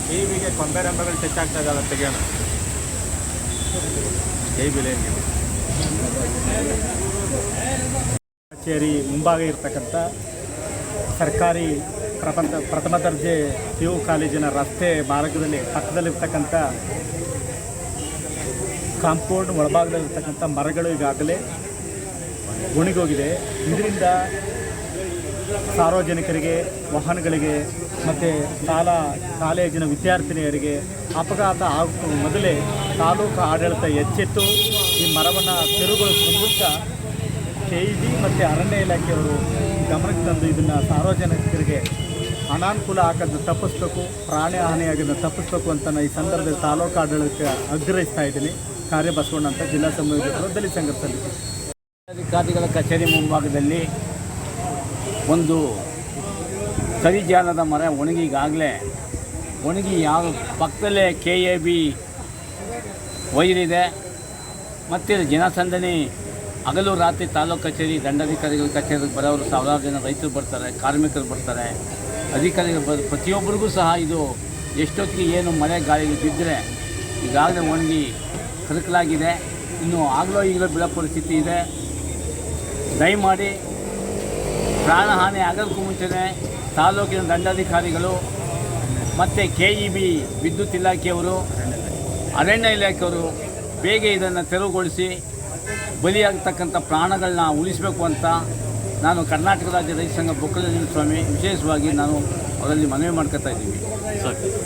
ಟಿವಿಗೆ ಕೊಂಬೆ ರಂಬೆಗಳು ಟಚ್ ಆಗ್ತಾ ಇದ್ದಾವೆ ತೆಗೆಯೋಣ. ಟಿವಿಲಿ ಕಚೇರಿ ಮುಂಭಾಗ ಇರ್ತಕ್ಕಂಥ ಸರ್ಕಾರಿ ಪ್ರಥಮ ದರ್ಜೆ PU ಕಾಲೇಜಿನ ರಸ್ತೆ ಮಾರ್ಗದಲ್ಲಿ ಪಕ್ಕದಲ್ಲಿರ್ತಕ್ಕಂಥ ಕಾಂಪೌಂಡ್ ಒಳಭಾಗದಲ್ಲಿರ್ತಕ್ಕಂಥ ಮರಗಳು ಈಗಾಗಲೇ ಒಣಗೋಗಿದೆ. ಇದರಿಂದ ಸಾರ್ವಜನಿಕರಿಗೆ, ವಾಹನಗಳಿಗೆ ಮತ್ತು ಕಾಲೇಜಿನ ವಿದ್ಯಾರ್ಥಿನಿಯರಿಗೆ ಅಪಘಾತ ಆಗುವ ಮೊದಲೇ ತಾಲೂಕು ಆಡಳಿತ ಎಚ್ಚೆತ್ತು ಈ ಮರವನ್ನು ತೆರವುಗೊಳಿಸುವ ಮೂಲಕ KEB ಮತ್ತು ಅರಣ್ಯ ಇಲಾಖೆಯವರು ಗಮನಕ್ಕೆ ತಂದು ಇದನ್ನು ಸಾರ್ವಜನಿಕರಿಗೆ ಅನಾನುಕೂಲ ಆಗೋದನ್ನು ತಪ್ಪಿಸ್ಬೇಕು, ಪ್ರಾಣಿ ಹಾನಿಯಾಗೋದನ್ನು ತಪ್ಪಿಸ್ಬೇಕು ಅಂತ ಈ ಸಂದರ್ಭದಲ್ಲಿ ತಾಲೂಕು ಆಡಳಿತ ಆಗ್ರಹಿಸ್ತಾ ಇದ್ದೀನಿ. ಕಾರ್ಯ ಬಸವಣ್ಣ ಅಂತ, ಜಿಲ್ಲಾ ಸಂಯೋಜಕರು, ದಲಿತ ಸಂಘರ್ಷ ಸಮಿತಿ. ಅಧಿಕಾರಿಗಳ ಕಚೇರಿ ಮುಂಭಾಗದಲ್ಲಿ ಒಂದು ಕರಿಜಾಲದ ಮರ ಒಣಗಿ ಯಾವ ಪಕ್ಕದಲ್ಲೇ KEB ವೈರಿದೆ ಮತ್ತು ಜನಸಂದಣಿ ಹಗಲು ರಾತ್ರಿ ತಾಲೂಕು ಕಚೇರಿ, ದಂಡಾಧಿಕಾರಿಗಳ ಕಚೇರಿಗೆ ಬರೋರು ಸಾವಿರಾರು ಜನ ರೈತರು ಬರ್ತಾರೆ, ಕಾರ್ಮಿಕರು ಬರ್ತಾರೆ, ಅಧಿಕಾರಿಗಳು ಪ್ರತಿಯೊಬ್ಬರಿಗೂ ಸಹ ಇದು ಎಷ್ಟೊತ್ತಿಗೆ ಏನು ಮಳೆ ಗಾಳಿಗೆ ಬಿದ್ದರೆ ಈಗಾಗಲೇ ಒಣಗಿ ಕರಕಲಾಗಿದೆ. ಇನ್ನು ಈಗಲೂ ಬೀಳೋ ಪರಿಸ್ಥಿತಿ ಇದೆ. ದಯಮಾಡಿ ಪ್ರಾಣಹಾನಿ ಆಗೋದಕ್ಕೂ ಮುಂಚೆನೇ ತಾಲೂಕಿನ ದಂಡಾಧಿಕಾರಿಗಳು ಮತ್ತು KEB ವಿದ್ಯುತ್ ಇಲಾಖೆಯವರು, ಅರಣ್ಯ ಇಲಾಖೆಯವರು ಬೇಗ ಇದನ್ನು ತೆರವುಗೊಳಿಸಿ ಬಲಿಯಾಗತಕ್ಕಂಥ ಪ್ರಾಣಗಳನ್ನ ಉಳಿಸಬೇಕು ಅಂತ ನಾನು ಕರ್ನಾಟಕ ರಾಜ್ಯ ರೈತ ಸಂಘ ಬೊಕ್ಕಲಿನ ಸ್ವಾಮಿ ವಿಶೇಷವಾಗಿ ನಾನು ಅವರಲ್ಲಿ ಮನವಿ ಮಾಡ್ಕೊತಾ ಇದ್ದೀವಿ.